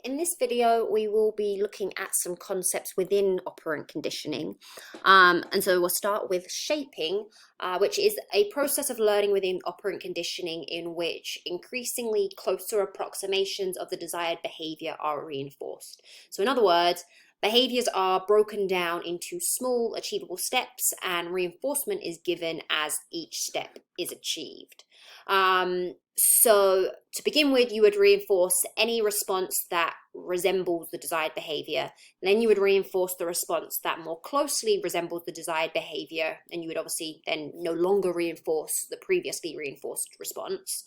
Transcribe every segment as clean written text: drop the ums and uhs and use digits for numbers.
In this video, we will be looking at some concepts within operant conditioning. And so we'll start with shaping, which is a process of learning within operant conditioning in which increasingly closer approximations of the desired behavior are reinforced. So in other words, behaviors are broken down into small achievable steps and reinforcement is given as each step is achieved. So to begin with, you would reinforce any response that resembles the desired behavior. Then you would reinforce the response that more closely resembles the desired behavior, and you would obviously then no longer reinforce the previously reinforced response.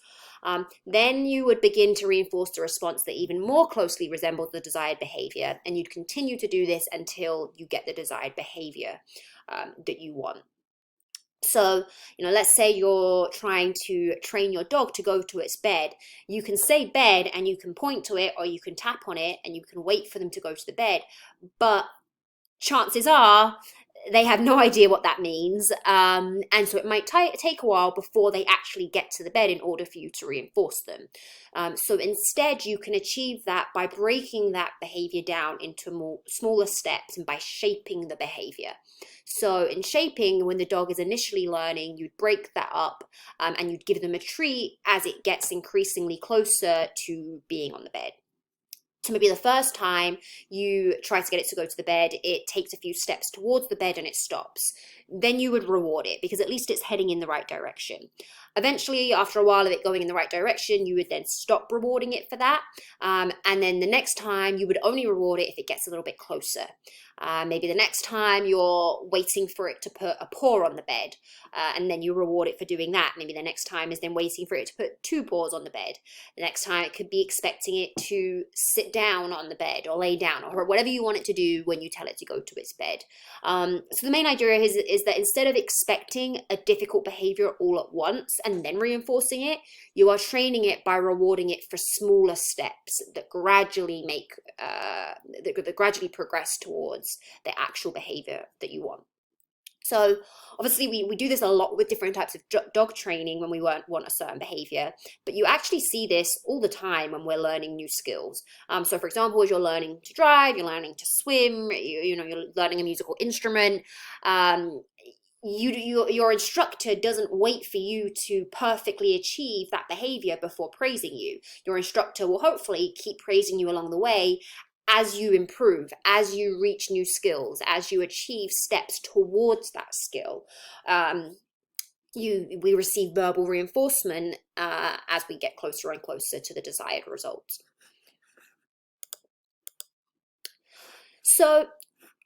Then you would begin to reinforce the response that even more closely resembles the desired behavior, and you'd continue to do this until you get the desired behavior that you want. So, let's say you're trying to train your dog to go to its bed. You can say bed and you can point to it, or you can tap on it and you can wait for them to go to the bed. But chances are they have no idea what that means. And so it might take a while before they actually get to the bed in order for you to reinforce them. So instead, you can achieve that by breaking that behavior down into smaller steps and by shaping the behavior. So in shaping, when the dog is initially learning, you'd break that up and you'd give them a treat as it gets increasingly closer to being on the bed. So maybe the first time you try to get it to go to the bed, it takes a few steps towards the bed and it stops. Then you would reward it because at least it's heading in the right direction. Eventually, after a while of it going in the right direction, you would then stop rewarding it for that. And then the next time you would only reward it if it gets a little bit closer. Maybe the next time you're waiting for it to put a paw on the bed, and then you reward it for doing that. Maybe the next time is then waiting for it to put 2 paws on the bed. The next time it could be expecting it to sit down on the bed or lay down or whatever you want it to do when you tell it to go to its bed. So the main idea is that instead of expecting a difficult behavior all at once and then reinforcing it, you are training it by rewarding it for smaller steps that gradually that gradually progress towards the actual behavior that you want. So obviously we do this a lot with different types of dog training when we want a certain behavior, but you actually see this all the time when we're learning new skills. So for example, as you're learning to drive, you're learning to swim, you're learning a musical instrument, your instructor doesn't wait for you to perfectly achieve that behavior before praising you. Your instructor will hopefully keep praising you along the way as you improve, as you reach new skills, as you achieve steps towards that skill. We receive verbal reinforcement as we get closer and closer to the desired results. So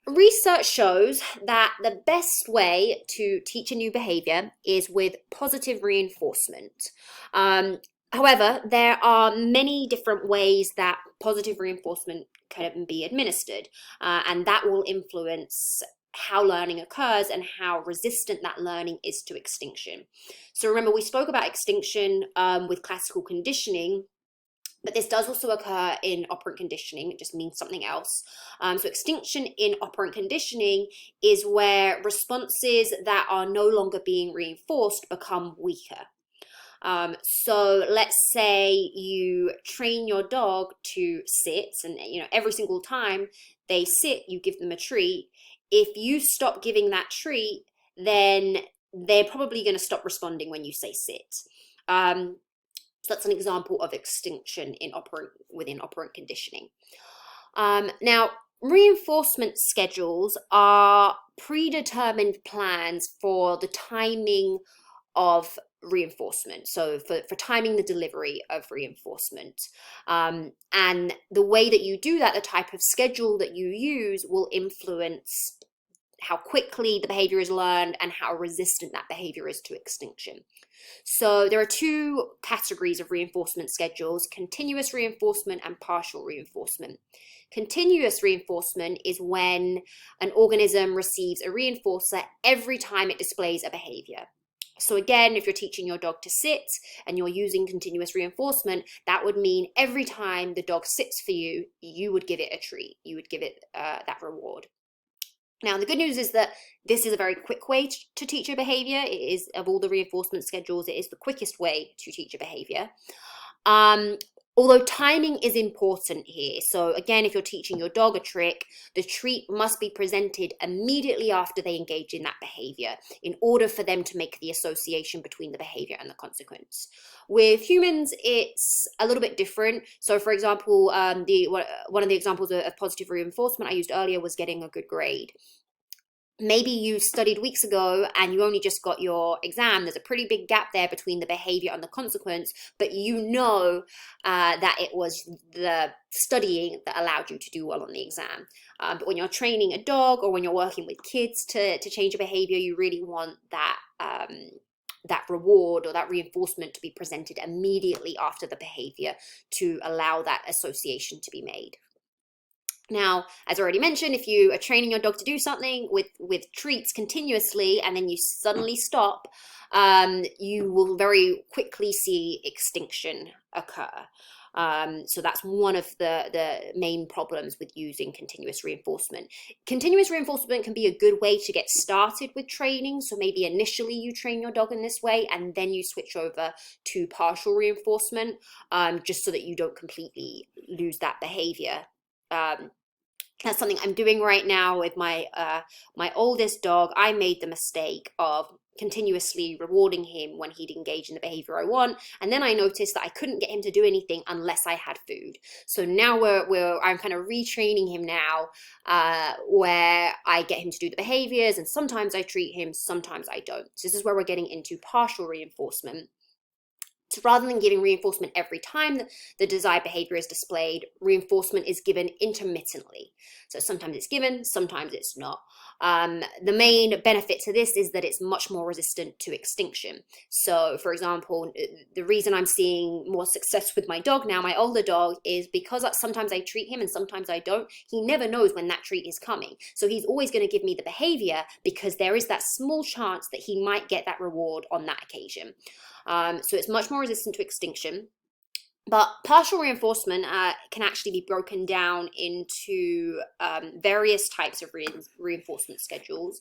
research shows that the best way to teach a new behavior is with positive reinforcement. However, there are many different ways that positive reinforcement can be administered, and that will influence how learning occurs and how resistant that learning is to extinction. So remember, we spoke about extinction with classical conditioning, but this does also occur in operant conditioning. It just means something else. So extinction in operant conditioning is where responses that are no longer being reinforced become weaker. So let's say you train your dog to sit, and every single time they sit, you give them a treat. If you stop giving that treat, then they're probably going to stop responding when you say sit. So that's an example of extinction within operant conditioning. Now, reinforcement schedules are predetermined plans for the timing of reinforcement, so for timing the delivery of reinforcement, and the way that you do that, the type of schedule that you use, will influence how quickly the behavior is learned and how resistant that behavior is to extinction. So there are 2 categories of reinforcement schedules: continuous reinforcement and partial reinforcement. Continuous reinforcement is when an organism receives a reinforcer every time it displays a behavior. So again, if you're teaching your dog to sit and you're using continuous reinforcement, that would mean every time the dog sits for you, you would give it a treat. You would give it that reward. Now, the good news is that this is a very quick way to teach a behavior. It is, of all the reinforcement schedules, it is the quickest way to teach a behavior. Although timing is important here. So again, if you're teaching your dog a trick, the treat must be presented immediately after they engage in that behavior in order for them to make the association between the behavior and the consequence. With humans, it's a little bit different. So for example, one of the examples of positive reinforcement I used earlier was getting a good grade. Maybe you studied weeks ago and you only just got your exam. There's a pretty big gap there between the behavior and the consequence, but you know that it was the studying that allowed you to do well on the exam. But when you're training a dog or when you're working with kids to change a behavior, you really want that that reward or that reinforcement to be presented immediately after the behavior to allow that association to be made. Now, as I already mentioned, if you are training your dog to do something with treats continuously and then you suddenly stop, you will very quickly see extinction occur. So that's one of the main problems with using continuous reinforcement. Continuous reinforcement can be a good way to get started with training. So maybe initially you train your dog in this way and then you switch over to partial reinforcement, just so that you don't completely lose that behavior. That's something I'm doing right now with my oldest dog. I made the mistake of continuously rewarding him when he'd engage in the behavior I want, and then I noticed that I couldn't get him to do anything unless I had food. So now I'm kind of retraining him now, where I get him to do the behaviors, and sometimes I treat him, sometimes I don't. So this is where we're getting into partial reinforcement. So rather than giving reinforcement every time the desired behavior is displayed, reinforcement is given intermittently. So sometimes it's given, sometimes it's not. The main benefit to this is that it's much more resistant to extinction. So for example, the reason I'm seeing more success with my dog now, my older dog, is because sometimes I treat him and sometimes I don't. He never knows when that treat is coming. So he's always going to give me the behavior because there is that small chance that he might get that reward on that occasion. So it's much more resistant to extinction. But partial reinforcement can actually be broken down into various types of reinforcement schedules.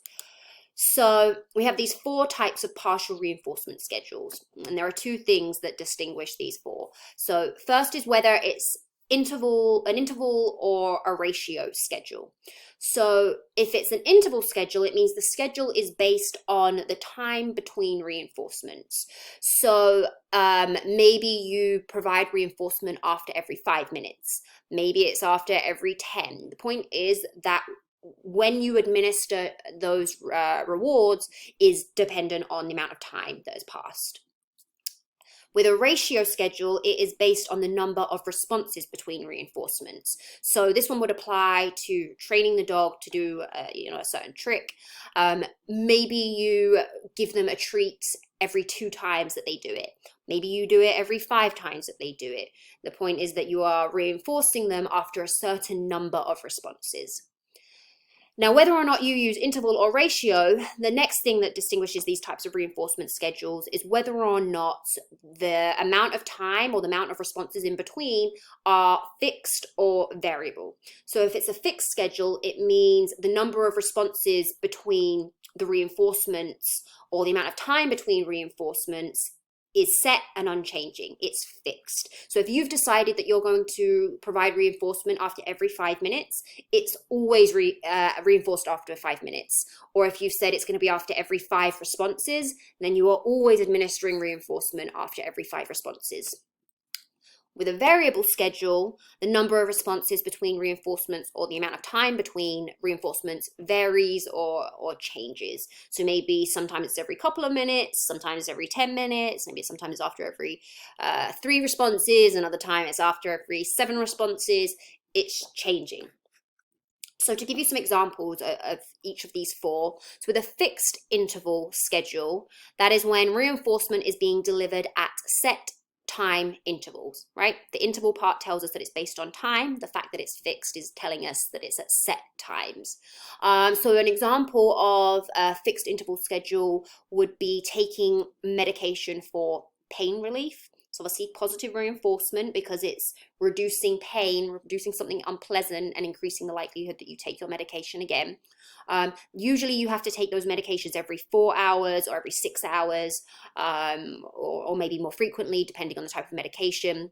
So we have these 4 types of partial reinforcement schedules, and there are 2 things that distinguish these 4. So first is whether it's an interval or a ratio schedule. So if it's an interval schedule, it means the schedule is based on the time between reinforcements. So maybe you provide reinforcement after every 5 minutes. Maybe it's after every 10. The point is that when you administer those rewards is dependent on the amount of time that has passed. With a ratio schedule, it is based on the number of responses between reinforcements. So this one would apply to training the dog to do a certain trick. Maybe you give them a treat every 2 times that they do it. Maybe you do it every 5 times that they do it. The point is that you are reinforcing them after a certain number of responses. Now, whether or not you use interval or ratio, the next thing that distinguishes these types of reinforcement schedules is whether or not the amount of time or the amount of responses in between are fixed or variable. So if it's a fixed schedule, it means the number of responses between the reinforcements or the amount of time between reinforcements is set and unchanging. It's fixed. So if you've decided that you're going to provide reinforcement after every 5 minutes, it's always reinforced after 5 minutes. Or if you've said it's going to be after every 5 responses, then you are always administering reinforcement after every 5 responses. With a variable schedule, the number of responses between reinforcements or the amount of time between reinforcements varies or changes. So maybe sometimes it's every couple of minutes, sometimes every 10 minutes, maybe sometimes after every 3 responses, another time it's after every 7 responses. It's changing. So to give you some examples of each of these 4, so with a fixed interval schedule, that is when reinforcement is being delivered at set time intervals, right? The interval part tells us that it's based on time. The fact that it's fixed is telling us that it's at set times. So an example of a fixed interval schedule would be taking medication for pain relief. So obviously positive reinforcement because it's reducing pain, reducing something unpleasant and increasing the likelihood that you take your medication again. Usually you have to take those medications every 4 hours or every 6 hours, or maybe more frequently depending on the type of medication.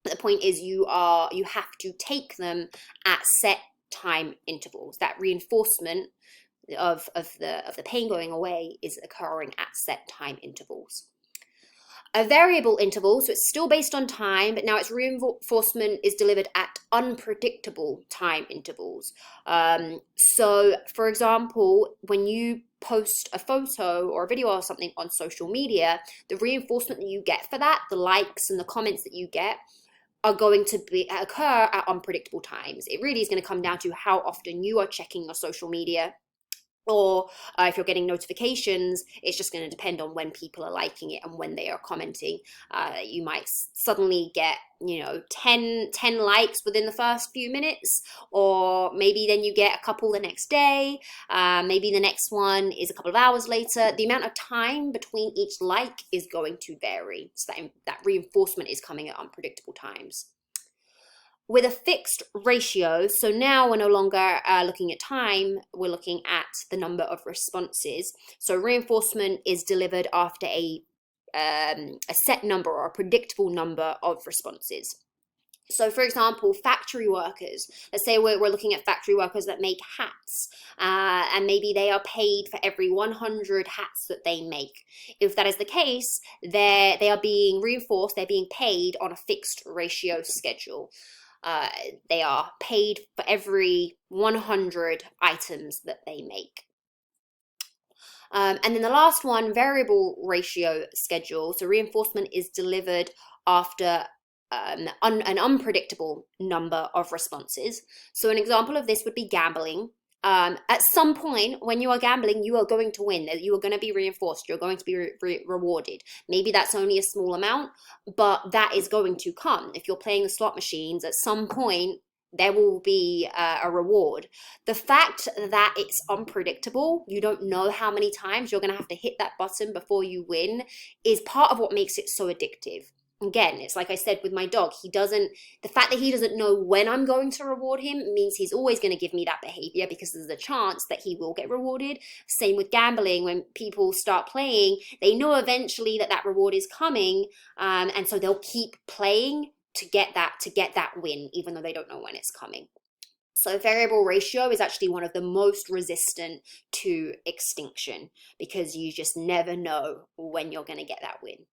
The point is you have to take them at set time intervals. That reinforcement of the pain going away is occurring at set time intervals. A variable interval, so it's still based on time, but now its reinforcement is delivered at unpredictable time intervals. So, for example, when you post a photo or a video or something on social media, the reinforcement that you get for that, the likes and the comments that you get, are going to occur at unpredictable times. It really is going to come down to how often you are checking your social media, or if you're getting notifications, it's just going to depend on when people are liking it and when they are commenting. You might suddenly get 10 likes within the first few minutes, or maybe then you get a couple the next day. Maybe the next one is a couple of hours later. The amount of time between each like is going to vary, so that reinforcement is coming at unpredictable times. With a fixed ratio, so now we're no longer looking at time, we're looking at the number of responses. So reinforcement is delivered after a set number or a predictable number of responses. So, for example, factory workers, let's say we're looking at factory workers that make hats, and maybe they are paid for every 100 hats that they make. If that is the case, they are being reinforced, they're being paid on a fixed ratio schedule. They are paid for every 100 items that they make. And then the last one, variable ratio schedule. So reinforcement is delivered after an unpredictable number of responses. So an example of this would be gambling. At some point when you are gambling, you are going to win. You are going to be reinforced. You're going to be rewarded. Maybe that's only a small amount, but that is going to come. If you're playing the slot machines, at some point there will be a reward. The fact that it's unpredictable, you don't know how many times you're going to have to hit that button before you win, is part of what makes it so addictive. Again, it's like I said with my dog, the fact that he doesn't know when I'm going to reward him means he's always going to give me that behavior, because there's a chance that he will get rewarded. Same with gambling. When people start playing, they know eventually that reward is coming, and so they'll keep playing to get that win, even though they don't know when it's coming. So variable ratio is actually one of the most resistant to extinction, because you just never know when you're going to get that win.